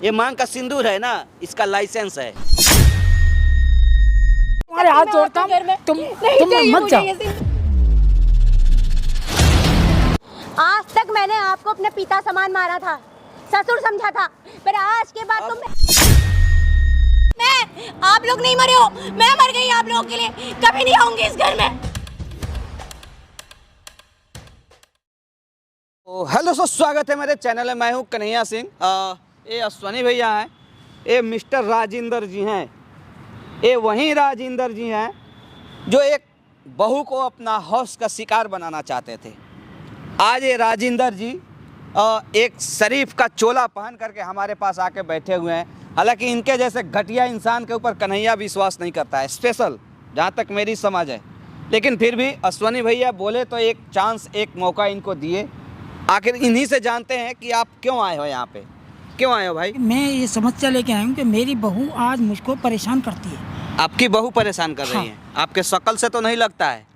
ये मांग का सिंदूर है ना, इसका लाइसेंस है। तुम्हारे हाथ जोड़ता हूँ, तुम मत जाओ। आज तक मैंने आपको अपने पिता समान माना था, ससुर समझा था, पर आज के बाद मैं आप लोग नहीं मरे हो, मैं मर गई आप लोगों के लिए, कभी नहीं आऊंगी इस घर में। हेलो सो स्वागत है मेरे चैनल में। मैं हूँ कन्हैया सिंह। ये अश्वनी भैया हैं, ये मिस्टर राजेंद्र जी हैं, ये वहीं राजेंद्र जी हैं जो एक बहू को अपना हौस का शिकार बनाना चाहते थे। आज ये राजेंद्र जी एक शरीफ का चोला पहन करके हमारे पास आके बैठे हुए हैं। हालांकि इनके जैसे घटिया इंसान के ऊपर कन्हैया विश्वास नहीं करता है, स्पेशल जहाँ तक मेरी समझ है। लेकिन फिर भी अश्वनी भैया बोले तो एक चांस, एक मौका इनको दिए। आखिर इन्हीं से जानते हैं कि आप क्यों आए हो यहाँ पे, क्यों आए हो भाई? मैं ये समस्या लेके आया हूँ कि मेरी बहू आज मुझको परेशान करती है। आपकी बहू परेशान कर रही है? आपके शक्ल से तो नहीं लगता है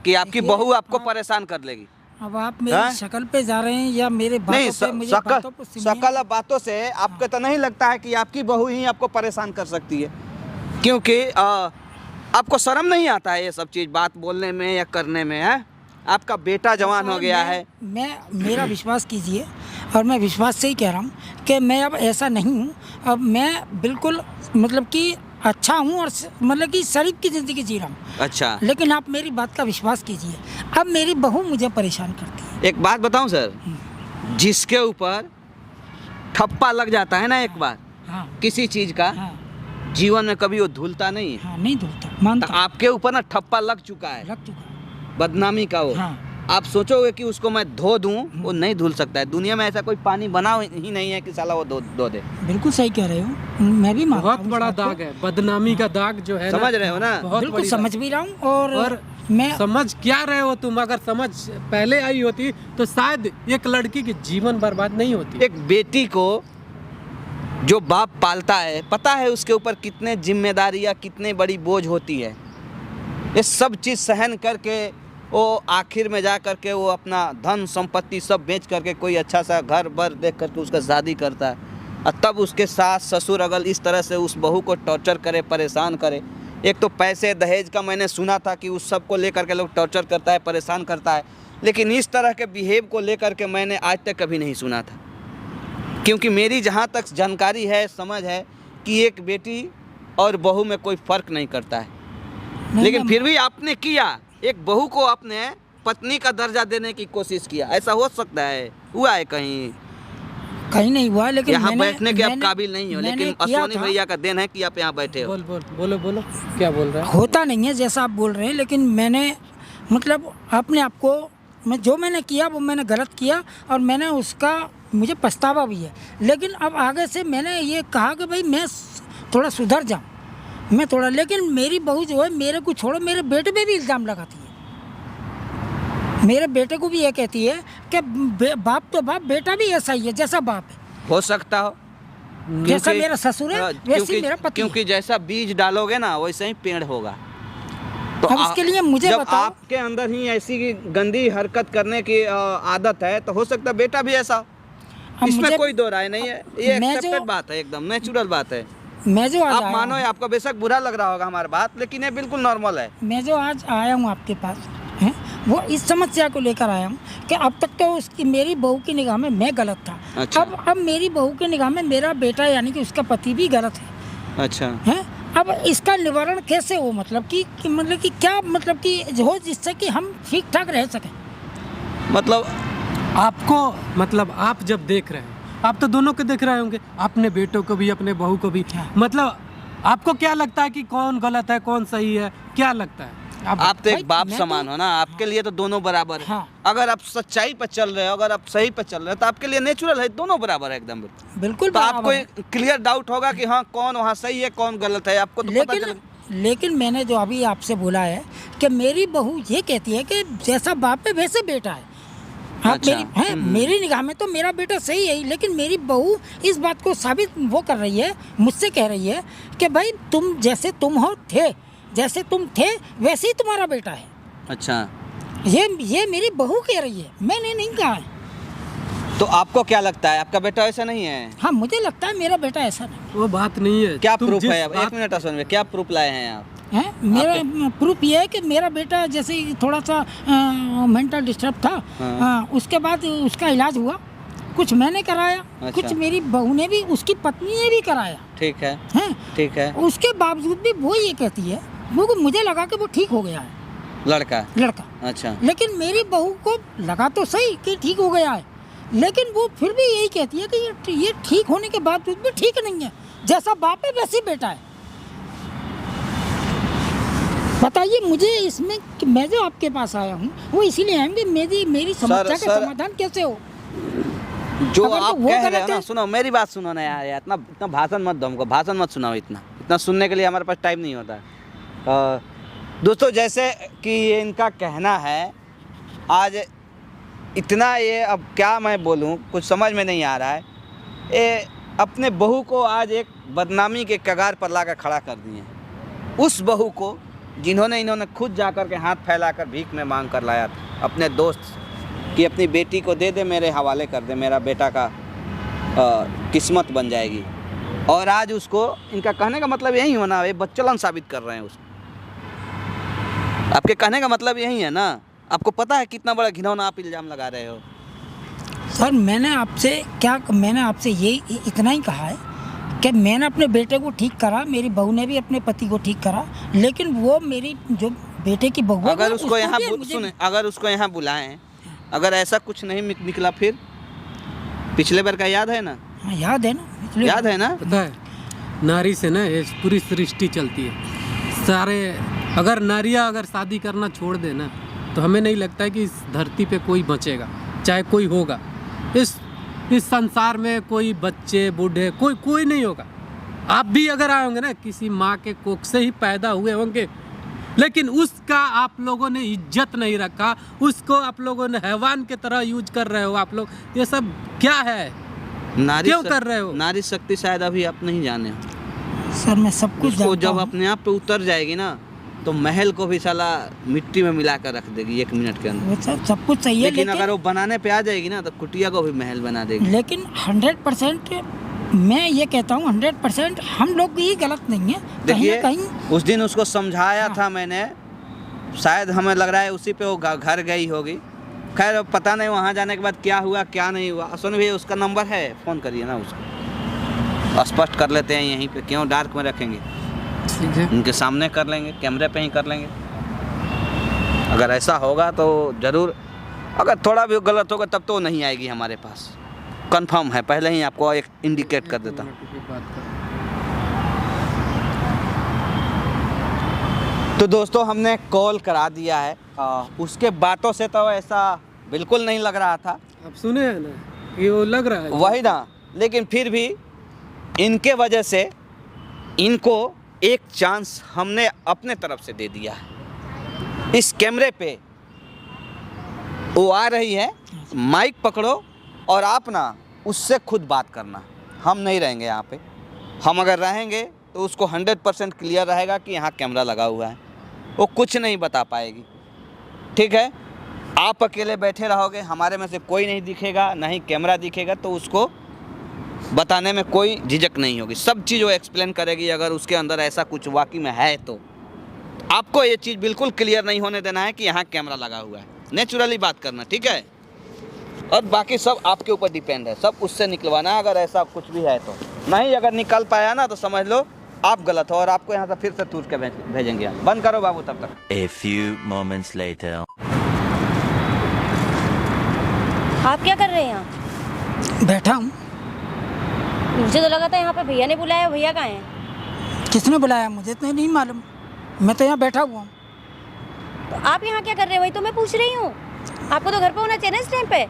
कि आपकी बहू आपको परेशान कर लेगी। अब आप मेरी शक्ल पे जा रहे हैं या मेरे बातों नहीं, पे? मुझे बातों पे शक्ल बातों से आपको तो नहीं लगता है कि आपकी बहू ही आपको परेशान कर सकती है? क्योंकि आपको शर्म नहीं आता है ये सब चीज़ बात बोलने में या करने में, है? आपका बेटा जवान हो गया है। मेरा विश्वास कीजिए, और मैं विश्वास से ही कह रहा हूँ कि मैं अब ऐसा नहीं हूँ। अब मैं बिल्कुल मतलब कि अच्छा हूँ और मतलब कि शरीफ की ज़िंदगी जी रहा हूँ। अच्छा, लेकिन आप मेरी बात का विश्वास कीजिए, अब मेरी बहू मुझे परेशान करती है। एक बात बताऊं सर, जिसके ऊपर ठप्पा लग जाता है ना एक बार, हाँ, किसी चीज़ का, हाँ, जीवन में कभी वो धुलता नहीं है। हाँ, नहीं धुलता, मानता। तो आपके ऊपर ना ठप्पा लग चुका है, लग चुका है। बदनामी का वो। हाँ। आप सोचोगे कि उसको मैं धो दूं, वो नहीं धुल सकता है। दुनिया में ऐसा कोई पानी बना ही नहीं है कि साला वो धो दे। बिल्कुल सही कह रहे हो, मैं भी मानता बहुत हूँ बड़ा इस बात को। दाग है, बदनामी का दाग जो है। समझ रहे हो ना? बहुत बिल्कुल बड़ी समझ भी रहा हूँ। और मैं समझ क्या रहे हो तुम? अगर समझ पहले आई होती तो शायद एक लड़की की जीवन बर्बाद नहीं होती। एक बेटी को जो बाप पालता है, पता है उसके ऊपर कितने जिम्मेदारियाँ, कितने बड़ी बोझ होती है। ये सब चीज़ सहन करके वो आखिर में जा करके वो अपना धन संपत्ति सब बेच करके कोई अच्छा सा घर बर देख करके उसका शादी करता है। और तब उसके सास ससुर अगर इस तरह से उस बहू को टॉर्चर करे, परेशान करे। एक तो पैसे दहेज का मैंने सुना था कि उस सब को लेकर के लोग टॉर्चर करता है, परेशान करता है। लेकिन इस तरह के बिहेव को लेकर के मैंने आज तक कभी नहीं सुना था। क्योंकि मेरी जहाँ तक जानकारी है, समझ है कि एक बेटी और बहू में कोई फ़र्क नहीं करता है। लेकिन फिर भी आपने किया, एक बहू को आपने पत्नी का दर्जा देने की कोशिश किया। ऐसा हो सकता है? हुआ है कहीं? कहीं नहीं हुआ। लेकिन यहाँ बैठने के आप काबिल नहीं हो, लेकिन अश्वनी भैया का देन है कि आप यहाँ बैठे हो। बोलो क्या बोल रहे हो? होता नहीं है जैसा आप बोल रहे हैं, लेकिन मैंने मतलब अपने आप को, जो मैंने किया वो मैंने गलत किया और मैंने उसका मुझे पछतावा भी है। लेकिन अब आगे से मैंने ये कहा कि भाई मैं थोड़ा सुधर जाऊँ, मैं थोड़ा। लेकिन मेरी बहू जो है, मेरे को छोड़ो, मेरे बेटे पे भी इल्ज़ाम लगाती है। मेरे बेटे को भी ये कहती है कि बाप तो बाप, बेटा भी ऐसा ही है जैसा बाप है। हो सकता हो, जैसा मेरा ससुर है वैसे ही मेरा पति है। क्योंकि जैसा बीज डालोगे ना वैसे ही पेड़ होगा। तो अब इसके लिए मुझे जब बताओ, आपके अंदर ही ऐसी गंदी हरकत करने की आदत है तो हो सकता है बेटा भी ऐसा हो। इसमें कोई दो राय नहीं है, ये एक्सेप्टेड बात है, एकदम नेचुरल बात है। मैं जो आज आप आया मानो हूँ, आपको बेशक बुरा लग रहा होगा हमारी बात, लेकिन ये बिल्कुल नॉर्मल है। मैं जो आज आया हूँ आपके पास है, वो इस समस्या को लेकर आया हूँ कि अब तक तो उसकी, मेरी बहू की निगाह में मैं गलत था। अच्छा। अब मेरी बहू की निगाह में मेरा बेटा यानी कि उसका पति भी गलत है। अच्छा है। अब इसका निवारण कैसे हो? मतलब कि मतलब कि क्या, मतलब कि हो जिससे कि हम ठीक ठाक रह सकें। मतलब आपको, मतलब आप जब देख रहे हैं, आप तो दोनों को देख रहे होंगे, अपने बेटों को भी अपने बहू को भी। मतलब आपको क्या लगता है कि कौन गलत है कौन सही है? क्या लगता है? आप तो एक बाप समान हो ना, आपके लिए तो दोनों बराबर है। हाँ। अगर आप सच्चाई पर चल रहे हो, अगर आप सही पर चल रहे हो तो आपके लिए नेचुरल है, दोनों बराबर है एकदम। बिल्कुल तो आपको बराबर है। क्लियर डाउट होगा कि हाँ कौन वहाँ सही है कौन गलत है, आपको तो पता चलेगा। लेकिन मैंने जो अभी आपसे बोला है कि मेरी बहू ये कहती है कि जैसा बाप है वैसे बेटा है। हाँ, अच्छा। मेरी निगाह में तो मेरा बेटा सही है, लेकिन मेरी बहू इस बात को साबित वो कर रही है, मुझसे कह रही है कि भाई तुम जैसे जैसे तुम थे वैसे ही तुम्हारा बेटा है। अच्छा, ये मेरी बहू कह रही है, मैंने नहीं कहा है। तो आपको क्या लगता है आपका बेटा ऐसा नहीं है? हाँ, मुझे लगता है मेरा बेटा ऐसा नहीं वो बात नहीं है। क्या तुम प्रूफ जिस है? अब बात- एक मिनट सुनिए, क्या प्रूफ लाए हैं आप? है। मेरा प्रूफ ये है कि मेरा बेटा जैसे ही थोड़ा सा मेंटल डिस्टर्ब था, हाँ। उसके बाद उसका इलाज हुआ, कुछ मैंने कराया, अच्छा। कुछ मेरी बहू ने भी, उसकी पत्नी ने भी कराया ठीक है, है। ठीक है। उसके बावजूद भी वो ये कहती है, वो मुझे लगा कि वो ठीक हो गया है लड़का? लड़का, अच्छा। लेकिन मेरी बहू को लगा तो सही कि ठीक हो गया है, लेकिन वो फिर भी यही कहती है कि ये ठीक होने के बावजूद भी ठीक नहीं है। जैसा बाप है वैसे ही बेटा है। बताइए मुझे इसमें कि मैं जो आपके पास आया हूँ वो इसीलिए आया हूँ कि मेरी समस्या का सर, समाधान कैसे हो। जो अगर तो आप वो कह रहे गलत हो ना, है- सुनो मेरी बात सुनो ना यार, इतना इतना भाषण मत दो हमको, भाषण मत सुनाओ, इतना सुनने के लिए हमारे पास टाइम नहीं होता है। दोस्तों जैसे कि ये इनका कहना है, आज इतना ये, अब क्या मैं बोलूँ, कुछ समझ में नहीं आ रहा है। ये अपने बहू को आज एक बदनामी के कगार पर लाकर खड़ा कर दिए। उस बहू को जिन्होंने इन्होंने खुद जाकर के हाथ फैलाकर भीख में मांग कर लाया था अपने दोस्त से कि अपनी बेटी को दे दे, मेरे हवाले कर दे, मेरा बेटा का किस्मत बन जाएगी। और आज उसको, इनका कहने का मतलब यही होना, ये बच्चलन साबित कर रहे हैं उसको। आपके कहने का मतलब यही है ना? आपको पता है कितना बड़ा घिनौना आप इल्ज़ाम लगा रहे हो? सर मैंने आपसे ये इतना ही कहा है कि मैंने अपने बेटे को ठीक करा, मेरी बहू ने भी अपने पति को ठीक करा, लेकिन वो मेरी जो बेटे की बहू है, अगर वो उसको यहाँ भी मुझे- सुने, अगर उसको यहाँ बुलाएं, अगर ऐसा कुछ नहीं निकला, फिर पिछले बार का याद है ना? हाँ, याद है ना, इसलिए- याद है ना? पता है, नारी से ना ये पूरी सृष्टि चलती है। सारे अगर नारियां अगर शादी करना छोड़ दे ना, तो हमें नहीं लगता है कि इस धरती पे कोई बचेगा, चाहे कोई होगा। इस संसार में कोई बच्चे बूढ़े कोई नहीं होगा। आप भी अगर आए होंगे ना, किसी माँ के कोख से ही पैदा हुए होंगे, लेकिन उसका आप लोगों ने इज्जत नहीं रखा, उसको आप लोगों ने हैवान की तरह यूज कर रहे हो आप लोग। ये सब क्या है? क्यों कर रहे हो? नारी शक्ति शायद अभी आप नहीं जाने हो। सर मैं सब कुछ उसको जानता जब हूँ। अपने आप पे उतर जाएगी ना, तो महल को भी साला मिट्टी में मिला कर रख देगी 1 मिनट के अंदर। वो सब कुछ सही है, लेकिन अगर वो बनाने पे आ जाएगी ना, तो कुटिया को भी महल बना देगी। लेकिन 100% मैं ये कहता हूँ 100% हम लोग भी गलत नहीं है। कहीं देखिए, ना कहीं उस दिन उसको समझाया हाँ। था मैंने, शायद हमें लग रहा है उसी पे वो घर गई होगी। खैर पता नहीं वहाँ जाने के बाद क्या हुआ क्या नहीं हुआ। सुन भैया, उसका नंबर है, फ़ोन करिए ना उसको, स्पष्ट कर लेते हैं यहीं पे, क्यों डार्क में रखेंगे, ठीक है, उनके सामने कर लेंगे, कैमरे पे ही कर लेंगे। अगर ऐसा होगा तो ज़रूर, अगर थोड़ा भी गलत होगा तब तो वो नहीं आएगी हमारे पास, कंफर्म है, पहले ही आपको एक इंडिकेट कर देता हूँ। तो दोस्तों हमने कॉल करा दिया है, उसके बातों से तो ऐसा बिल्कुल नहीं लग रहा था। आप सुने हैं ना कि वो लग रहा है वही ना, लेकिन फिर भी इनके वजह से इनको एक चांस हमने अपने तरफ से दे दिया है। इस कैमरे पे वो आ रही है, माइक पकड़ो और आप ना उससे खुद बात करना। हम नहीं रहेंगे यहाँ पे, हम अगर रहेंगे तो उसको 100% क्लियर रहेगा कि यहाँ कैमरा लगा हुआ है, वो कुछ नहीं बता पाएगी। ठीक है, आप अकेले बैठे रहोगे, हमारे में से कोई नहीं दिखेगा, ना ही कैमरा दिखेगा, तो उसको बताने में कोई झिझक नहीं होगी, सब चीज़ वो एक्सप्लेन करेगी। अगर उसके अंदर ऐसा कुछ वाकई में है तो आपको ये चीज़ बिल्कुल क्लियर नहीं होने देना है कि यहाँ कैमरा लगा हुआ है, नेचुरली बात करना, ठीक है। और बाकी सब आपके ऊपर डिपेंड है, सब उससे निकलवाना है। अगर ऐसा कुछ भी है तो नहीं, अगर निकल पाया ना तो समझ लो आप गलत हो और आपको यहाँ से फिर से तूर के भेजेंगे हम। बंद करो बाबू तब तक। A few moments later. आप क्या कर रहे हैं यहाँ? बैठा हूँ। मुझे तो लगा था यहाँ पे भैया ने बुलाया, भैया कहाँ हैं? किसने बुलाया मुझे तो नहीं मालूम, मैं तो यहाँ बैठा हुआ हूँ। तो आप यहाँ क्या कर रहे हैं, वही तो मैं पूछ रही हूँ। आपको तो घर पे होना चाहिए ना इस टाइम पे।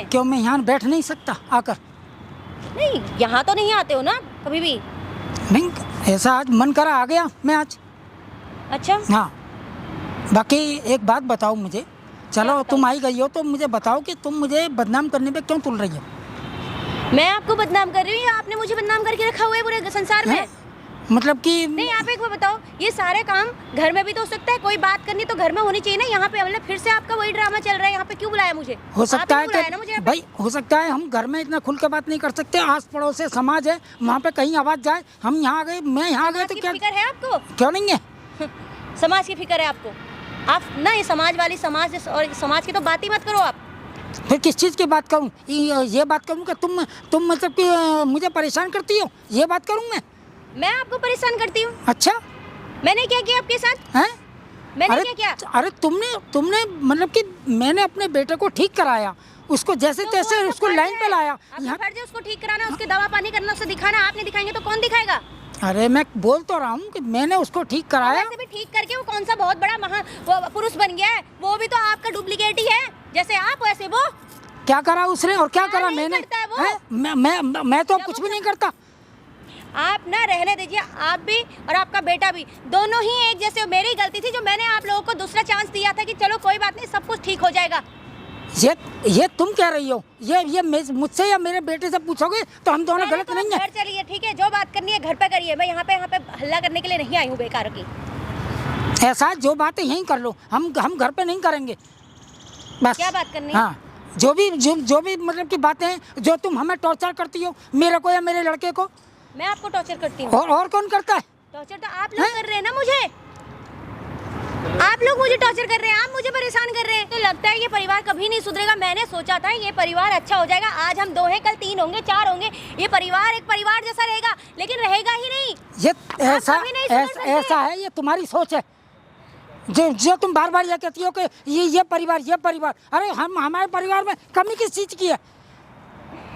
क्यों मैं यहाँ बैठ नहीं सकता आकर? नहीं, यहाँ तो नहीं आते हो ना कभी भी? नहीं, ऐसा आज मन करा आ गया मैं आज। अच्छा, हाँ, बाकी एक बात बताओ मुझे, चलो तुम आई गई हो तो मुझे बताओ कि तुम मुझे बदनाम करने पे क्यों तुल रही हो? मैं आपको बदनाम कर रही हूँ या आपने मुझे बदनाम करके रखा हुआ है पूरे संसार में? मतलब कि नहीं, आप एक बार बताओ, ये सारे काम घर में भी तो हो सकता है, कोई बात करनी तो घर में होनी चाहिए ना। यहाँ पे मतलब फिर से आपका वही ड्रामा चल रहा है। यहाँ पे क्यों बुलाया मुझे? हो सकता आप है ही बुलाया ना मुझे कि यहाँ पे। भाई हो सकता है हम घर में इतना खुल के बात नहीं कर सकते, आस पड़ोस से समाज है, वहाँ पे कहीं आवाज़ जाए, हम यहाँ आ गए, मैं यहाँ आ गया तो समाज की क्या फिक्र है आपको? क्यों नहीं है? समाज की फिक्र है आपको? आप ना ये समाज वाली समाज और समाज की तो बात ही मत करो आप। फिर किस चीज़ की बात करूँ? ये बात करूँ कि तुम मतलब कि मुझे परेशान करती हो, ये बात करूँ मैं आपको परेशान करती हूँ? अच्छा मैंने क्या किया आपके साथ? हैं? मैंने अरे क्या किया? अरे तुमने मतलब कि मैंने अपने बेटे को ठीक कराया, उसको जैसे तो तैसे वो उसको फर्ज लाइन है। पे लाया। आपका यहाँ फर्ज है उसको ठीक कराना, उसके दवा पानी करना, उसे दिखाना। आप नहीं दिखाएंगे तो कौन दिखाएगा? अरे मैं बोल तो रहा हूँ कि मैंने उसको ठीक कराया। वैसे भी ठीक करके वो कौन सा बहुत बड़ा महा वो पुरुष बन गया है? वो भी तो आपका डुप्लीकेट ही है, जैसे आप वैसे वो। क्या करा उसने और क्या क्या करा नहीं मैंने? करता है वो? हैं? मैं तो क्या कुछ वो भी नहीं करता। आप ना रहने दीजिए, आप भी और आपका बेटा भी, दोनों ही एक जैसे हो। मेरी गलती थी जो मैंने आप लोगों को दूसरा चांस दिया था कि चलो कोई बात नहीं, सब कुछ ठीक हो जाएगा। ये तुम कह रही हो, ये मुझसे या मेरे बेटे से पूछोगे तो हम दोनों मैंने गलत तो नहीं है। घर चलिए, ठीक है, जो बात करनी है घर पे करिए। मैं यहाँ पे हल्ला करने के लिए नहीं आई हूँ बेकार की। ऐसा जो बात है यहीं कर लो, हम घर पे नहीं करेंगे बस। क्या बात करनी है? हाँ, जो भी मतलब की बातें हैं, जो तुम हमें टॉर्चर करती हो, मेरे को या मेरे लड़के को। मैं आपको टॉर्चर करती हूँ? और कौन करता है? टॉर्चर तो आप लोग कर रहे हैं ना मुझे। आप लोग मुझे टॉर्चर कर रहे हैं, आप मुझे परेशान कर रहे हैं। तो लगता है ये परिवार कभी नहीं सुधरेगा। मैंने सोचा था ये परिवार अच्छा हो जाएगा, आज हम 2 हैं, कल 3 होंगे, 4 होंगे, ये परिवार एक परिवार जैसा रहेगा, लेकिन रहेगा ही नहीं। ये ऐसा कभी नहीं सुधर सकते। ऐसा है, ये तुम्हारी सोच है, जो तुम बार बार ये कहती हो कि ये परिवार। अरे हमारे परिवार में कमी किस चीज़ की है?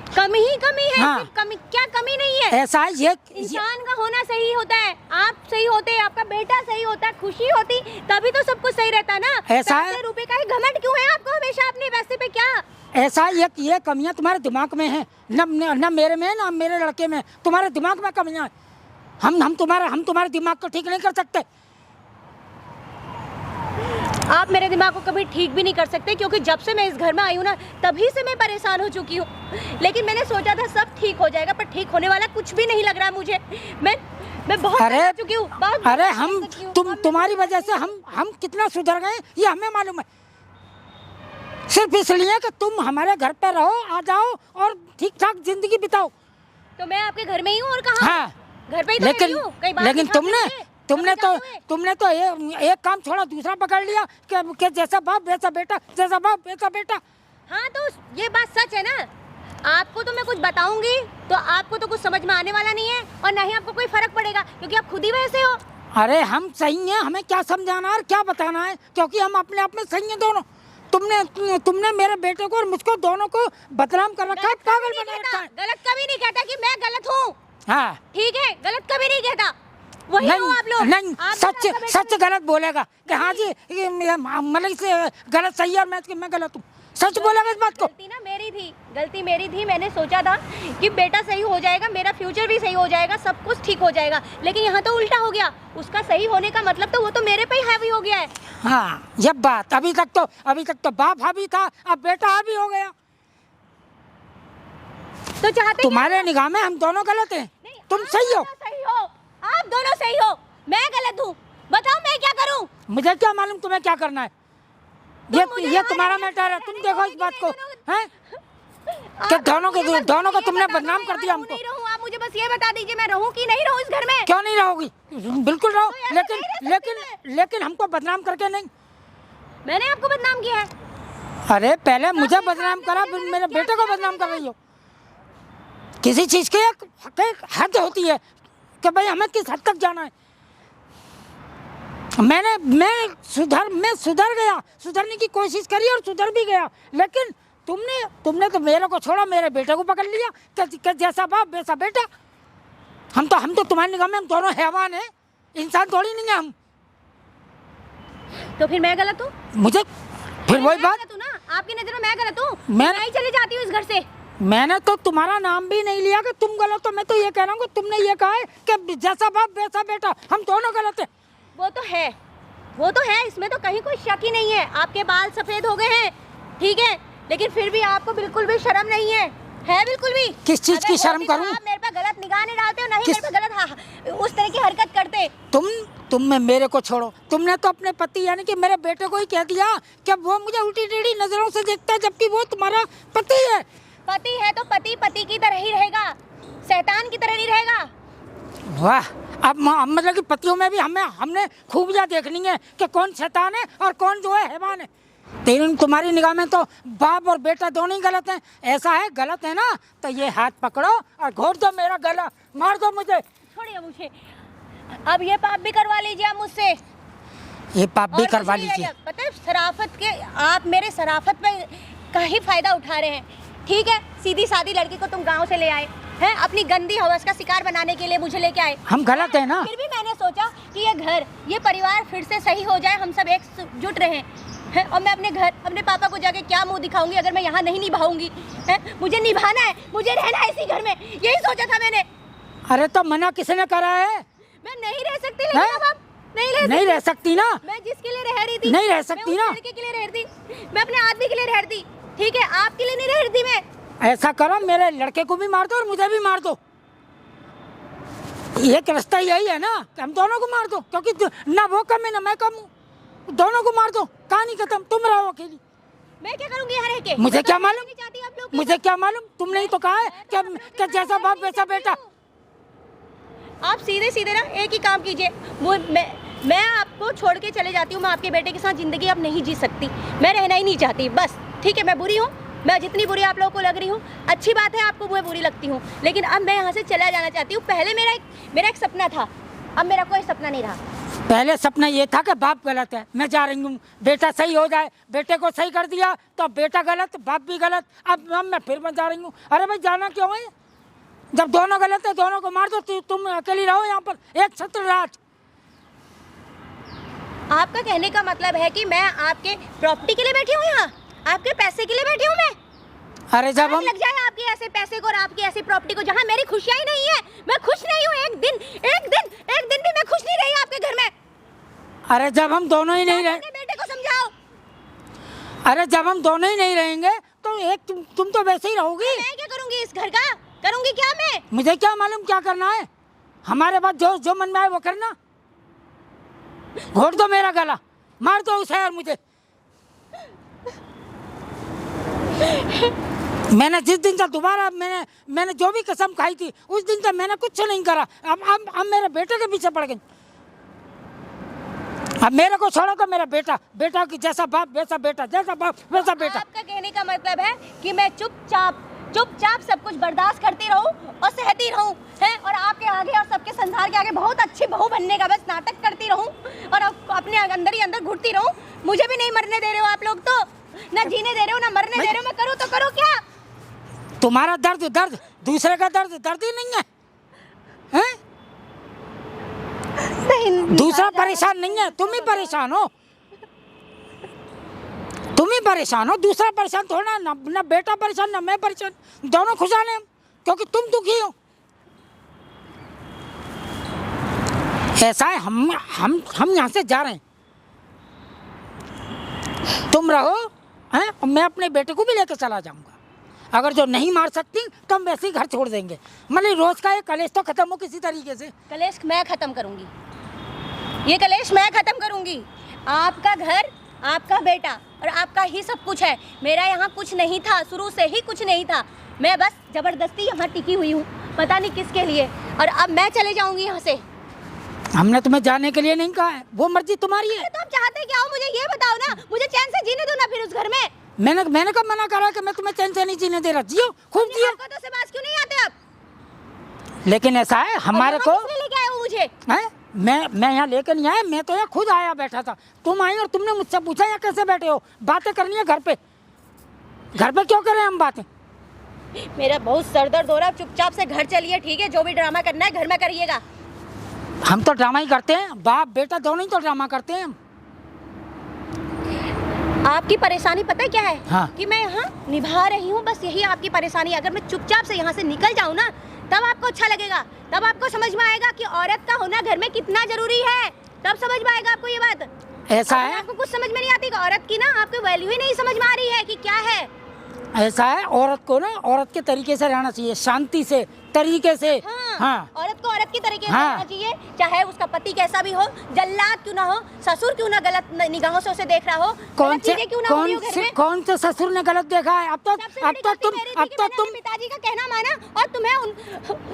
कमी ही कमी है। हाँ। सिर्फ कमी, क्या कमी नहीं है? ऐसा है ये इंसान का होना सही होता है, आप सही होते, आपका बेटा सही होता, खुशी होती, तभी तो सब कुछ सही रहता ना। ऐसा है। पैसे रुपए का ही घमंड क्यों है आपको हमेशा अपने पैसे पे? क्या ऐसा ये कमियां तुम्हारे दिमाग में हैं, न मेरे में ना मेरे लड़के में। तुम्हारे दिमाग में कमियां हैं। हम तुम्हारे दिमाग को ठीक नहीं कर सकते। आप मेरे दिमाग को कभी ठीक भी नहीं कर सकते, क्योंकि जब से मैं इस घर में आई हूँ ना, तभी से मैं परेशान हो चुकी हूँ। लेकिन मैंने सोचा था सब ठीक हो जाएगा, पर ठीक होने वाला कुछ भी नहीं लग रहा है मुझे। मैं बहुत डर चुकी हूँ। अरे तुम्हारी वजह से हम कितना सुधर गए ये हमें मालूम है। सिर्फ इसलिए कि तुम हमारे घर पे रहो, आ जाओ और ठीक ठाक जिंदगी बिताओ। तो मैं आपके घर में ही हूँ और कहाँ? हाँ, घर पे ही तो रह रही हूँ। कहीं बाहर लेकिन दिखा दीजिए। तुमने तो एक काम छोड़ा दूसरा पकड़ लिया कि जैसा बाप वैसा बेटा, जैसा बाप वैसा बेटा। हाँ, तो ये बात सच है ना। आपको तो मैं कुछ बताऊंगी तो आपको तो कुछ समझ में आने वाला नहीं है, और ना ही आपको कोई फर्क पड़ेगा, क्योंकि आप खुद ही वैसे हो। अरे हम सही हैं, हमें क्या समझाना है और क्या बताना है, क्योंकि हम अपने आप में सही हैं दोनों। तुमने मेरे बेटे को और मुझको दोनों को बदनाम कर रखा है, पागल बना रखा है। गलत कभी नहीं कहता कि मैं गलत हूँ। हाँ, ठीक है, गलत कभी नहीं कहता। वही हो आप लोग। नहीं, आप सच गलत बोलेगा कि हाँ जी ये मतलब से गलत सही है और मैं गलत हूँ। सच बोलेगा इस बात को। गलती मेरी थी। मैंने सोचा था कि बेटा सही हो जाएगा, मेरा फ्यूचर भी सही हो जाएगा, सब कुछ ठीक हो जाएगा, लेकिन यहाँ तो उल्टा हो गया। उसका सही होने का मतलब तो वो तो मेरे पे ही हावी हो गया है। हाँ, ये बात अभी तक तो बाप हावी था, अब बेटा हावी हो गया। तो चाहते तुम्हारे निगाह में हम दोनों गलत हैं, तुम सही हो। आप दोनों सही हो, मैं गलत हूँ। बताओ मैं क्या करूँ? मुझे क्या मालूम तुम्हें क्या करना है? ये तुम्हारा मैटर है, तुम देखो इस बात को। हैं कि दोनों को तुमने बदनाम कर दिया हमको। आप मुझे बस ये बता दीजिए, मैं रहूँ कि नहीं रहूँ इस घर में? क्यों नहीं रहोगी? बिल्कुल रहो, लेकिन हमको बदनाम करके नहीं। मैंने आपको बदनाम किया है? अरे पहले मुझे बदनाम करा, फिर मेरे बेटे को बदनाम कर रही हो। किसी चीज की एक हद होती है कि भाई हमें किस हद तक जाना है। मैं सुधर गया, सुधरने की कोशिश करी और सुधर भी गया, लेकिन तुमने तो मेरे को छोड़ा, मेरे बेटे को पकड़ लिया कि जैसा बाप वैसा बेटा। हम तो तुम्हारी निगाह में हम दोनों हैवान हैं, इंसान थोड़ी नहीं है हम। तो फिर मैं गलत हूँ? मुझे फिर वही बात ना, आपकी नजर में मैं गलत हूँ? मैं नहीं चली जाती हूँ इस घर से। मैंने तो तुम्हारा नाम भी नहीं लिया कि तुम गलत हो। मैं तो ये कह रहा हूँ कि तुमने ये कहा है कि जैसा बाप वैसा बेटा, हम दोनों गलत हैं। वो तो है, इसमें तो कहीं कोई शक ही नहीं है। आपके बाल सफेद हो गए हैं, ठीक है, लेकिन फिर भी आपको बिल्कुल भी शर्म नहीं है। है बिल्कुल भी। किस चीज अगर की वो शर्म भी करूं? आप मेरे पे गलत निगाह नहीं डालते हो, नहीं किस- मेरे पे गलत उस तरह की हरकत करते। तुम में मेरे को छोड़ो, तुमने तो अपने पति यानी कि मेरे बेटे को ही कह दिया कि वो मुझे उल्टी टेढ़ी नजरों से देखता है, जबकि वो तुम्हारा पति है। पति है तो पति पति की तरह ही रहेगा, शैतान की तरह नहीं रहेगा। वाह, अब मतलब कि पतियों में भी हमने खूबियाँ देखनी है कि कौन शैतान है और कौन जो है हैवान है। तुम्हारी निगाह में तो बाप और बेटा दोनों ही गलत हैं। ऐसा है, गलत है ना, तो ये हाथ पकड़ो और घोट दो मेरा गला, मार दो मुझे। छोड़िए मुझे, अब ये पाप भी करवा लीजिए आप मुझसे। ये पाप भी और करवा कुछ नहीं लीजिए। रहेगा। पता है शराफत के, आप मेरे शराफत पे का ही फायदा उठा रहे हैं। ठीक है, सीधी सादी लड़की को तुम गांव से ले आए हैं, अपनी गंदी हवस का शिकार बनाने के लिए मुझे लेके आए। हम गलत है ना? फिर भी मैंने सोचा कि ये घर, ये परिवार फिर से सही हो जाए, हम सब एकजुट रहें हैं। और मैं अपने घर, अपने पापा को जाके क्या मुंह दिखाऊंगी अगर मैं यहाँ नहीं निभाऊंगी है? मुझे निभाना है, मुझे रहना है इसी घर में, यही सोचा था मैंने। अरे तो मना किसने करा है? मैं नहीं रह सकती, लेकिन अब आप नहीं रह सकती ना? मैं जिसके लिए रह रही थी, नहीं रह सकती मैं ना? उस लड़के के लिए रह रही थी, मैं अपने आदमी के लिए रह रही थी। ठीक है, आपके लिए नहीं रह रही थी मैं। ऐसा करो, मेरे लड़के को भी मार दो और मुझे भी मार दो। एक रास्ता यही है ना कि हम दोनों को मार दो, क्योंकि ना वो कम है ना मैं कम हूँ, दोनों को मार दो, कहानी खत्म, तुम रहो अकेली। मैं क्या करूंगी यहाँ रह के? मुझे क्या मालूम? नहीं चाहती आप लोग। मुझे क्या मालूम? तुमने ही तो कहा है कि जैसा बाप वैसा बेटा। आप सीधे सीधे ना एक ही काम कीजिए, वो मैं आपको छोड़ के चले जाती हूँ। मैं आपके बेटे के साथ जिंदगी अब नहीं जी सकती, मैं रहना ही नहीं चाहती बस। ठीक है, मैं बुरी हूँ, मैं जितनी बुरी आप लोगों को लग रही हूँ, अच्छी बात है आपको मैं बुरी लगती हूँ, लेकिन अब मैं यहाँ से चला जाना चाहती हूँ। पहले मेरा एक सपना था, अब मेरा कोई सपना नहीं रहा। पहले सपना ये था कि बाप गलत है, मैं जा रही हूँ, बेटा सही हो जाए, बेटे को सही कर दिया तो बेटा गलत, बाप भी गलत, अब मैं फिर मैं जा रही हूँ। अरे भाई जाना क्यों है? जब दोनों गलत है दोनों को मार दो, तुम अकेली रहो यहाँ पर एक छत्र राज। आपका कहने का मतलब है कि मैं आपके प्रॉपर्टी के लिए बैठी हूँ यहाँ, आपके पैसे के लिए बैठी हूँ मैं? अरे जब हम लग जाए आपके ऐसे पैसे को और आपकी ऐसी प्रॉपर्टी को जहाँ मेरी खुशियाँ ही नहीं है। मैं खुश नहीं हूँ, एक दिन भी मैं खुश नहीं रही आपके घर में। अरे जब हम दोनों ही नहीं रहे, अपने बेटे को समझाओ। अरे जब हम दोनों ही नहीं रहेंगे तो एक तुम तो वैसे ही रहोगी। मैं क्या करूँगी इस घर का? करूँगी क्या मैं? मुझे क्या मालूम क्या करना है, हमारे पास जो मन में आए वो करना। घोट दो मेरा गला, मार दो उसे और मुझे। मैंने जिस दिन से दोबारा मैंने जो भी कसम खाई थी उस दिन से मैंने कुछ नहीं करा। अब मेरे बेटे के पीछे पड़ गई। अब मेरे को छोड़ो तो मेरा बेटा की जैसा बाप वैसा बेटा, जैसा बाप वैसा बेटा। आपका कहने का मतलब है कि मैं चुपचाप सब कुछ बर्दाश्त करती रहूं और सहती रहूं है, और आपके आगे और सबके संसार के आगे बहुत अच्छी बहू बनने का बस नाटक करती रहूं और अपने अंदर ही अंदर घुटती रहूं। मुझे भी नहीं मरने दे रहे हो आप लोग, तो ना जीने दे रहे हो ना मरने दे रहे हो। मैं करूं तो करूं क्या? तुम्हारा दर्द दूसरे का दर्द ही नहीं है, हैं? दूसरा परेशान नहीं है, तुम ही परेशान हो, तुम ही परेशान हो, दूसरा परेशान थोड़ा ना बेटा परेशान ना मैं परेशान, दोनों खुशहाल हैं क्योंकि तुम दुखी हो। ऐसा है, हम यहाँ से जा रहे हैं, तुम रहो हैं, और मैं अपने बेटे को भी लेकर चला जाऊंगा। अगर जो नहीं मार सकती तो हम वैसे ही घर छोड़ देंगे, मतलब रोज का ये कलेश तो खत्म हो किसी तरीके से। कलेश मैं खत्म करूंगी, ये कलेश मैं खत्म करूंगी। आपका घर, आपका बेटा और आपका ही सब कुछ है, मेरा यहाँ कुछ नहीं था, शुरू से ही कुछ नहीं था। मैं बस जबरदस्ती यहाँ टिकी हुई हूँ, पता नहीं किसके लिए, और अब मैं चले जाऊंगी यहाँ से। हमने तुम्हें जाने के लिए नहीं कहा है, वो मर्जी तुम्हारी है। तो आप चाहते क्या हो मुझे ये बताओ ना, मुझे चैन से जीने दो ना फिर उस घर में। मैंने कब मना करा कि मैं तुम्हें चैन से नहीं जीने दे रहा, जियो खूब जियो। तो से बात क्यों नहीं आते आप? लेकिन ऐसा है हमारे को लेके आए हो मुझे है, मैं यहाँ लेकर नहीं आया, मैं तो यहाँ खुद आया बैठा था। तुम आई और तुमने मुझसे पूछा यहाँ कैसे बैठे हो, बातें करनी है घर पे क्यों करें हम बातें? मेरा बहुत सर दर्द हो रहा है, चुपचाप से घर चलिए, ठीक है? जो भी ड्रामा करना है घर में करिएगा। हम तो ड्रामा ही करते हैं, बाप बेटा दोनों ही तो ड्रामा करते हैं हम। आपकी परेशानी पता है क्या है? हाँ। कि मैं यहाँ निभा रही हूँ, बस यही आपकी परेशानी है। अगर मैं चुपचाप से यहाँ से निकल जाऊँ ना, तब आपको अच्छा लगेगा, तब आपको समझ में आएगा कि औरत का होना घर में कितना जरूरी है, तब समझ में आएगा आपको ये बात। ऐसा है, आपको कुछ समझ में नहीं आती कि औरत की ना आपको वैल्यू ही नहीं समझ में आ रही है कि क्या है। ऐसा है, औरत को ना औरत के तरीके से रहना चाहिए, शांति से, तरीके से। हाँ, औरत को औरत की तरीके से हाँ। रहना चाहिए, चाहे उसका पति कैसा भी हो, जल्लाद क्यों ना हो, ससुर क्यों ना गलत निगाहों से उसे देख रहा हो, गलत चीजें क्यों ना हो रही हो घर में। कौन से ससुर ने गलत देखा है? अब तो तुम पिताजी का कहना माना और तुम्हें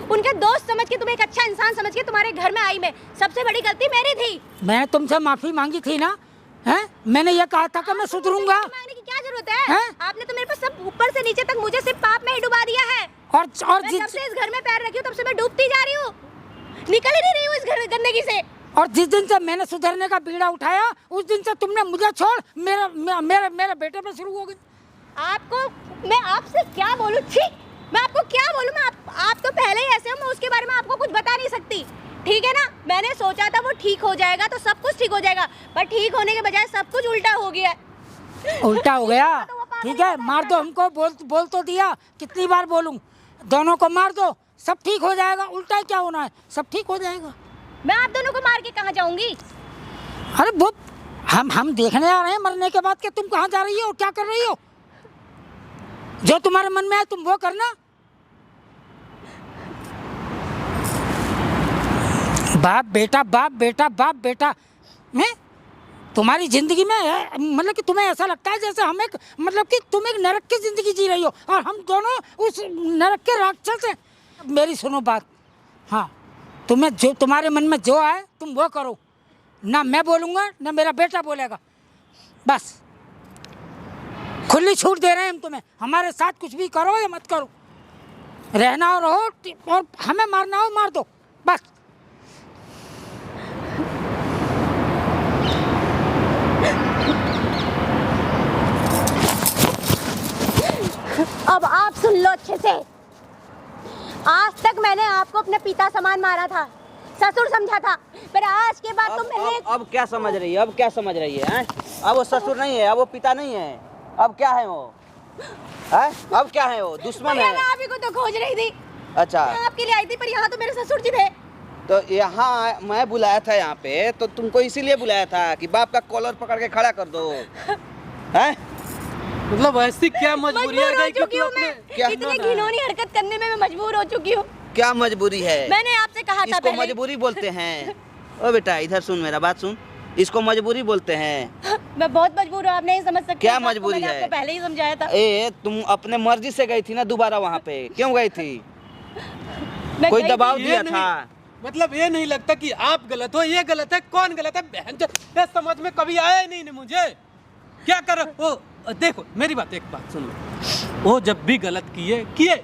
उनके दोस्त समझ के, तुम्हें एक अच्छा इंसान समझ के तुम्हारे घर में आई मैं। सबसे बड़ी गलती मेरी थी। मैंने तुमसे माफी मांगी थी ना, हैं? मैंने ये कहा था कि मैं सुधरूंगा। मांगने की क्या जरूरत है? आपने तो मेरे पास सब ऊपर से नीचे तक मुझे सिर्फ पाप में ही डुबा दिया है। और मैं जब से इस घर में पैर रखी हूँ तब से मैं डूबती जा रही हूँ, निकल ही नहीं रही हूँ इस घर गंदगी से। और जिस दिन से मैंने सुधरने का बीड़ा उठाया उस दिन से तुमने मुझे छोड़ मेरे बेटे पे शुरू हो गई। आपको मैं आपसे क्या बोलूँ? ठीक, मैं आपको क्या बोलूँ? मैं आप तो पहले ही ऐसे हो, मैं उसके बारे में आपको कुछ बता नहीं सकती, ठीक है ना। मैंने सोचा था वो ठीक हो जाएगा तो सब कुछ ठीक हो जाएगा, पर ठीक होने के बजाय सब कुछ उल्टा हो गया। उल्टा हो गया? ठीक है, मार दो हमको, बोल तो दिया, कितनी बार बोलूं? दोनों को मार दो, सब ठीक हो जाएगा। उल्टा क्या होना है, सब ठीक हो जाएगा। मैं आप दोनों को मार के कहाँ जाऊंगी? अरे वो हम देखने आ रहे हैं मरने के बाद कि तुम कहाँ जा रही हो, क्या कर रही हो। जो तुम्हारे मन में है तुम वो करना। बाप बेटा, बाप बेटा, बाप बेटा में तुम्हारी जिंदगी में है, मतलब कि तुम्हें ऐसा लगता है जैसे हम एक, मतलब कि तुम एक नरक की जिंदगी जी रही हो और हम दोनों उस नरक के राक्षस हैं। मेरी सुनो बात, हाँ, तुम्हें जो तुम्हारे मन में जो आए तुम वो करो, ना मैं बोलूँगा ना मेरा बेटा बोलेगा, बस खुली छूट दे रहे हैं हम तुम्हें। हमारे साथ कुछ भी करो या मत करो, रहना हो रहो और हमें मारना हो मार दो, बस। अब आप सुन लो अच्छे से। आज तक मैंने आपको अपने पिता समान मारा था, ससुर समझा था, पर आज के बाद तुम अब क्या समझ रही है? अब क्या समझ रही है? अब वो ससुर नहीं है, अब वो पिता नहीं है, अब क्या है वो? है? अब क्या है वो? दुश्मन है। मैं आप ही को तो खोज रही थी। अच्छा, मैं आपके लिए आई थी, पर यहाँ तो मेरे ससुर जी थे। तो यहाँ मैं बुलाया था यहाँ पे, तो तुमको इसीलिए बुलाया था कि बाप का कॉलर पकड़ के खड़ा कर दो, हैं? मतलब ऐसी क्या मजबूरी मजबूर हो है चुकी हूँ मैं, क्या? इतनी घिनौनी हरकत करने में मैं मजबूर हो चुकी हूँ। क्या मजबूरी है? मैंने आपसे कहा था इसको पहले। मजबूरी बोलते हैं। ओ बेटा इधर सुन, मेरा बात सुन, इसको मजबूरी बोलते हैं। मैं बहुत मजबूर हूँ, आप नहीं समझ सकते। क्या मजबूरी मैंने है? आपको पहले ही समझाया था। तुम अपने मर्जी से गई थी ना दोबारा वहाँ पे, क्यों गई थी? मैं कोई गई दबाव थी। दिया ये था? मतलब ये नहीं लगता कि आप गलत हो, ये गलत है, कौन गलत है? बहन ये समझ में कभी आया ही नहीं मुझे। क्या कर वो, देखो मेरी बात, एक बात सुन लो, वो जब भी गलत किए,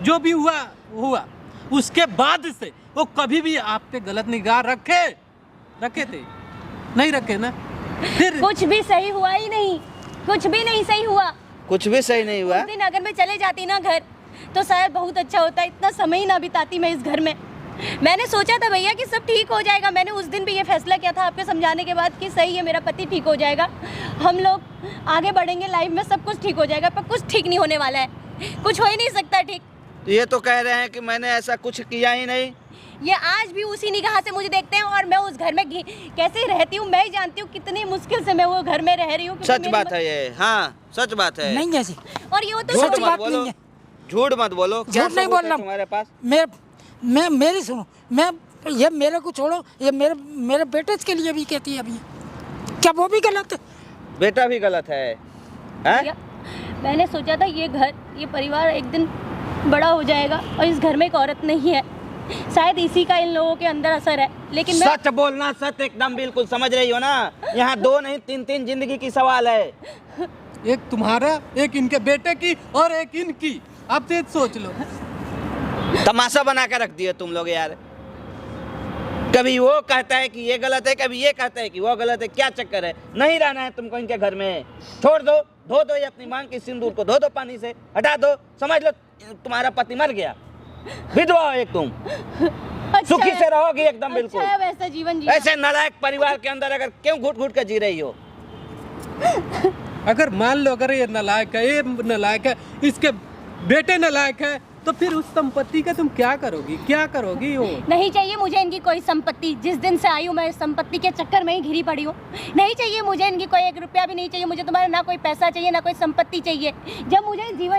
जो भी हुआ, उसके बाद से वो कभी भी आप पे गलत निगाह रखे थे? नहीं रखे ना। फिर कुछ भी सही हुआ ही नहीं, कुछ भी नहीं सही हुआ। कुछ भी सही नहीं हुआ। उस दिन अगर मैं चले जाती ना घर तो शायद बहुत अच्छा होता, इतना समय ही ना बिताती मैं इस घर में। मैंने सोचा था भैया कि सब ठीक हो जाएगा, मैंने उस दिन भी ये फैसला किया था आपके समझाने के बाद कि सही है, मेरा पति ठीक हो जाएगा, हम लोग आगे बढ़ेंगे लाइफ में, सब कुछ ठीक हो जाएगा। पर कुछ ठीक नहीं होने वाला है, कुछ हो ही नहीं सकता ठीक। ये तो कह रहे हैं कि मैंने ऐसा कुछ किया ही नहीं। ये आज भी उसी निगाह से मुझे देखते हैं और मैं उस घर में कैसे रहती हूँ मैं ही जानती हूँ, कितनी मुश्किल से मैं वो घर में रह रही हूँ। सच बात है ये, हाँ सच बात है। नहीं जैसी और ये वो तो सच बात नहीं है। झूठ मत बोलो। क्या झूठ नहीं सबूत बोल है रहा तुम्हारे पास? मैं मेरी सुनो, मैं ये मेरे को छोड़ो, ये मेरे बेटे के लिए भी कहती है अभी, क्या वो भी गलत है? बेटा भी गलत है, हैं? मैंने सोचा था ये घर, ये परिवार एक दिन बड़ा हो जाएगा और इस घर में एक औरत नहीं है, शायद इसी का इन लोगों के अंदर असर है। लेकिन मैं सच बोलना, सच एकदम बिल्कुल, समझ रही हो ना? यहाँ दो नहीं तीन जिंदगी की सवाल है। एक तुम्हारा, एक इनके बेटे की और एक इनकी। आप तो सोच लो, तमाशा बना कर रख दिए तुम लोग यार। कभी वो कहता है कि ये गलत है, कभी ये कहता है कि वो गलत है। क्या चक्कर है? नहीं रहना है तुमको इनके घर में, छोड़ दो, धो दो ये अपनी मांग की सिंदूर को, धो दो पानी से, हटा दो। समझ लो तुम्हारा पति मर गया, विधवा हो एक तुम, सुखी से रहोगी एकदम बिल्कुल। अच्छा है वैसा जीवन जीना। ऐसे नालायक परिवार के अंदर अगर क्यों घुट घुट कर जी रही हो? अगर मान लो अगर ये नालायक है, ये नालायक है, इसके बेटे नालायक है, तो फिर उस संपत्ति का तुम क्या करोगी वो? नहीं चाहिए मुझे इनकी कोई संपत्ति। जिस दिन से आई हूँ मैं इस संपत्ति के चक्कर में ही घिरी पड़ी हूँ। नहीं चाहिए मुझे इनकी कोई 1 रुपया भी नहीं चाहिए मुझे। तुम्हारा ना कोई पैसा चाहिए ना कोई संपत्ति चाहिए। जब मुझे जीवन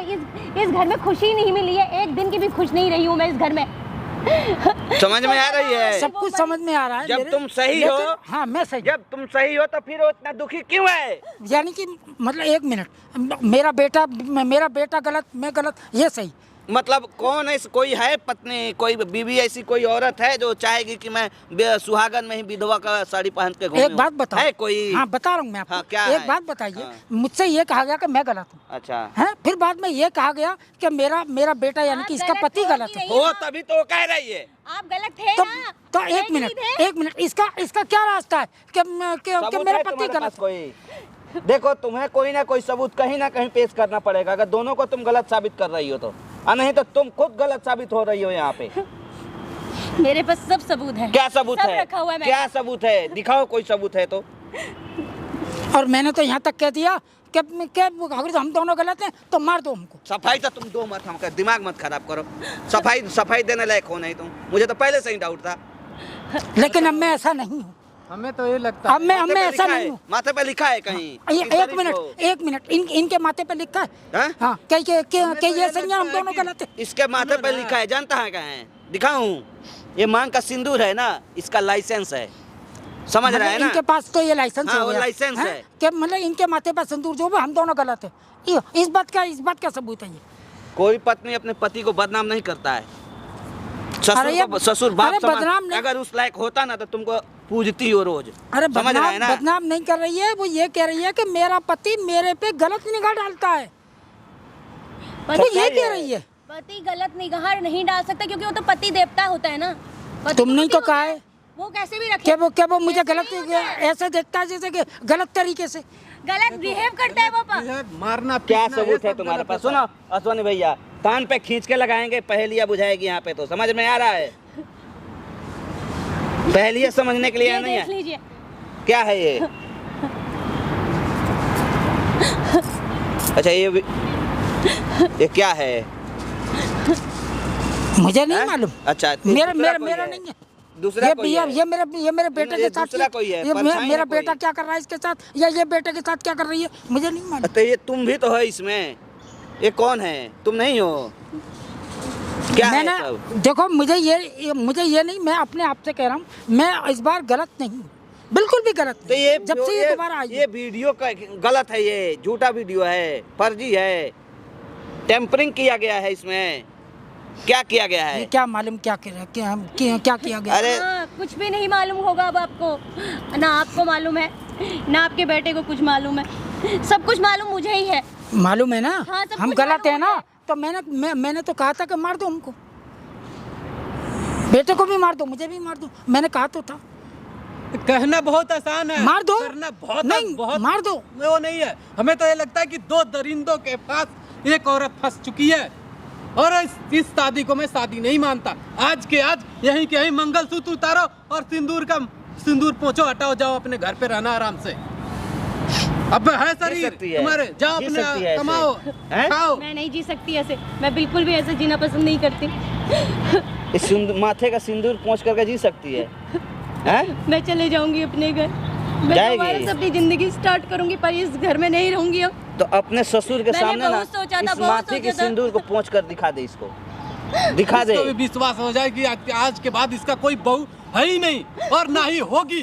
इस घर में खुशी नहीं मिली है, एक दिन की भी खुश नहीं रही हूँ मैं इस घर में। समझ में आ रही है? सब कुछ समझ में आ रहा है। जब तुम सही हो, हाँ मैं सही, जब तुम सही हो तो फिर वो इतना दुखी क्यों है? यानी कि मतलब 1 मिनट, मेरा बेटा गलत, मैं गलत, ये सही। मतलब कौन है? कोई है पत्नी, कोई बीवी, ऐसी कोई औरत है जो चाहेगी कि मैं सुहागन में ही विधवा का साड़ी पहन के घूमूं? एक बात बताओ। है कोई? हाँ बता रहा हूँ मैं आपको। हाँ, क्या एक है? बात बताइए। हाँ। मुझसे ये कहा गया कि मैं गलत हूँ। अच्छा है, फिर बाद में ये कहा गया कि मेरा बेटा यानी कि इसका पति गलत है। हो तभी तो वो कह रही है। आप गलत थे तो ना। तो थे एक कि मिनट, नहीं थे? एक मिनट, इसका क्या रास्ता है कि सबूत मेरा है पति तुम्हारे गलत पास है? कोई? देखो तुम्हें कोई ना कोई सबूत कहीं ना कहीं पेश करना पड़ेगा। अगर दोनों को तुम गलत साबित कर रही हो तो, और नहीं तो तुम खुद गलत साबित हो रही हो यहाँ पे। मेरे पास सब सबूत है। क्या सबूत सब है? रखा हुआ है क्या सबूत है? दिखाओ कोई सबूत है तो। और मैंने तो यहाँ तक कह दिया कि अगर हम दोनों गलत हैं तो मार दो हमको। सफाई तो तुम दो मत, हमका दिमाग मत खराब करो। सफाई देने लायक हो नहीं तुम। मुझे तो पहले से ही डाउट था। लेकिन अब मैं ऐसा नहीं हूँ। हमें तो ये लगता अब मैं ऐसा नहीं हूँ। माथे पे लिखा है कहीं? एक मिनट, इनके माथे पे लिखा है। हाँ? हाँ, कि ये सही है, हम दोनों गलत है। इसके माथे पे लिखा है, जानता है कहाँ है? दिखाऊं? ये मांग का सिंदूर है ना, इसका लाइसेंस है। समझ रहा है ना? इनके पास तो ये लाइसेंस हाँ, हो वो गया, लाइसेंस हैं? है। कि मतलब इनके माथे पर सिंदूर जो भी, हम दोनों गलत है। इस बात का सबूत है ये। कोई पत्नी अपने पति को बदनाम नहीं करता है। अरे ससुर बाप अरे बदनाम समान। नहीं- अगर उस लायक होता ना तो तुमको पूजती हो रोज। अरे समझ रहा है ना? बदनाम नहीं कर रही है वो, ये कह रही है कि मेरा पति मेरे पे गलत निगाह डालता है। वो ये कह रही है। पति गलत निगाह नहीं डाल सकता क्योंकि वो तो पति देवता होता है ना। पति तुमने ही पति तो होता कहा है। वो कैसे भी रखे। क्या वो मुझे कैसे गलत भी होता है। ऐसे देखता है जैसे कि गलत तरीके से। गलत बिहेव करता है वो मारना क्या पीटना, ये सबूत है सब तुम्हारे गलत पास? होता है। सुनो अश्वनी भैया, कान पे खींच के लगाएंगे, पहेलियां बुझाएगी यहाँ पे। तो समझ में आ रहा है? पहेलियां समझने के लिए ये नहीं देख है? लीजिए। क्या है ये? अच्छा ये क्या है? मुझे नहीं हैं? मालूम। अच्छा मेरा दूसरा कोई मेरा है? नहीं है। दूसरा कोई है? ये मेरे बेटे ये के साथ दूसरा कोई है? ये परछाई मेरा है कोई? बेटा क्या कर रहा है इसके साथ, या ये बेटे के साथ क्या कर रही है, मुझे नहीं मालूम। तो ये तुम भी तो है इसमें। ये कौन है? तुम नहीं हो? क्या है मैंने सब? देखो, मुझे ये नहीं, मैं अपने आप से कह रहा हूँ, मैं इस बार गलत नहीं हूँ, बिल्कुल भी गलत तो नहीं। ये जब से ये दोबारा आई ये वीडियो का गलत है, ये झूठा वीडियो है, फर्जी है, टेम्परिंग किया गया है इसमें। क्या किया गया है? ये क्या मालूम क्या किया गया। अरे हाँ, कुछ भी नहीं मालूम होगा अब आपको। ना आपको मालूम है ना आपके बेटे को कुछ मालूम है। सब कुछ मालूम मुझे ही है। मालूम है ना, हाँ, सब हम कुछ गलत मालूम है ना, है। तो मैंने तो कहा था कि मार दो हमको, बेटे को भी मार दो, मुझे भी मार दो, मैंने कहा तो था। कहना बहुत आसान है, मार दो। करना बहुत नहीं, बहुत मार दो। वो नहीं है। हमें तो ये लगता है कि 2 दरिंदों के पास एक औरत फंस चुकी है, और इस शादी को मैं शादी नहीं मानता। आज के आज यहीं के यहीं मंगलसूत्र उतारो और सिंदूर पोंछो, हटाओ, जाओ अपने घर पे रहना आराम से। अब है शरीर तुम्हारे, जाओ अपने कमाओ खाओ। मैं नहीं जी सकती ऐसे, मैं बिल्कुल भी ऐसे जीना पसंद नहीं करती। इस माथे का सिंदूर पोंछ करके जी सकती है? हैं? मैं चले जाऊंगी अपने घर, मैं जाएगी? दोबारा से अपनी जिंदगी स्टार्ट करूंगी, पर इस घर में नहीं रहूंगी अब। तो अपने ससुर के मैंने सामने ना बहुत सोचा था, इस बहुत माथे के सोचा था। सिंदूर को पोंछ कर दिखा दे, इसको दिखा दे। इसको भी विश्वास हो जाए कि आज के बाद इसका कोई बहू है ही नहीं और ना ही होगी।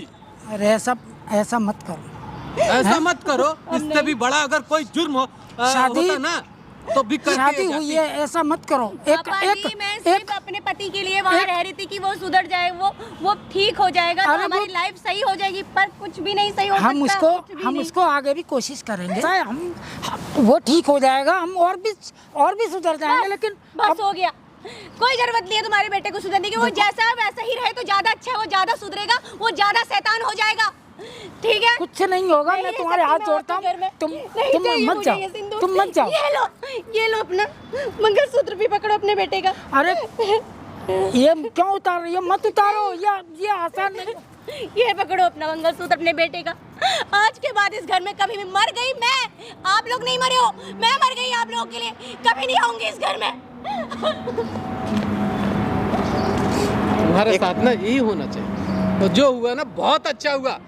अरे ऐसा मत करो, ऐसा मत करो। इससे भी बड़ा अगर कोई जुर्म शादी- होता ना तो भी करके शादी जाती। हुई है, ऐसा मत करो। पापा जी, मैं सिर्फ अपने पति के लिए वहाँ रह रही थी कि वो सुधर जाए, वो ठीक हो जाएगा, तो अरे हमारी लाइफ सही हो जाएगी। पर कुछ भी नहीं सही हो हम सकता, कुछ भी हम नहीं। उसको आगे भी कोशिश करेंगे, वो ठीक हो जाएगा, हम और भी सुधर जाएंगे। लेकिन बस हो गया, कोई जरूरत नहीं है तुम्हारे बेटे को सुधरने की। वो जैसा है वैसा ही रहे तो ज्यादा अच्छा है। वो ज्यादा सुधरेगा, वो ज्यादा शैतान हो जाएगा। ठीक है, कुछ नहीं होगा। नहीं मैं रह तुम्हारे सकती हाथ मैं जोड़ता आपके घर में। हूँ, तुम नहीं मत चाहिए जाओ, मुझे ये सिंदूर। तुम मत जाओ। ये लो अपना मंगलसूत्र भी पकड़ो अपने बेटे का। अरे ये क्यों उतार रही हो? मत उतारो, ये आसान नहीं। ये पकड़ो अपना मंगलसूत्र अपने बेटे का। आज के बाद इस घर में कभी भी मर गई मैं, आप लोग नहीं मरे हो, मैं मर गई आप लोगों के लिए, कभी नहीं आऊंगी इस घर में। तुम्हारे साथ ना यही होना चाहिए। तो जो हुआ ना बहुत अच्छा हुआ।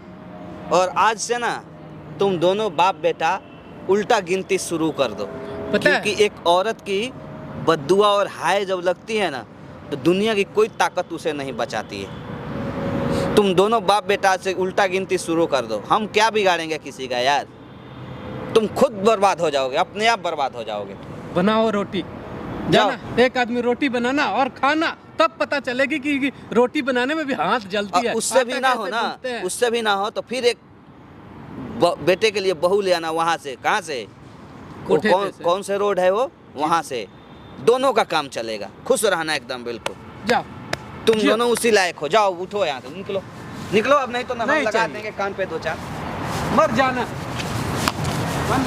और आज से ना तुम दोनों बाप बेटा उल्टा गिनती शुरू कर दो, पता है? क्योंकि एक औरत की बद्दुआ और हाय जब लगती है ना तो दुनिया की कोई ताकत उसे नहीं बचाती है। तुम दोनों बाप बेटा से उल्टा गिनती शुरू कर दो, हम क्या बिगाड़ेंगे किसी का यार। तुम खुद बर्बाद हो जाओगे, अपने आप बर्बाद हो जाओगे। बनाओ रोटी, जाओ। जाना एक आदमी रोटी बनाना और खाना, तब पता चलेगी कि रोटी बनाने में भी हाथ जलती है। उससे भी आटा ना हो कैसे ना, गूंथते हैं। उससे भी ना हो तो फिर एक बेटे के लिए बहू ले आना वहाँ से। कहाँ से? कोठे पे से। कौन से रोड है वो, वहाँ से। दोनों का काम चलेगा, खुश रहना एकदम बिल्कुल। जाओ तुम जी। दोनों उसी लायक हो। जाओ उठो यहाँ से, निकलो निकलो अब, नहीं तो ना हम नहीं लगा चाहिए। देंगे कान पे 2-4। मर जाना।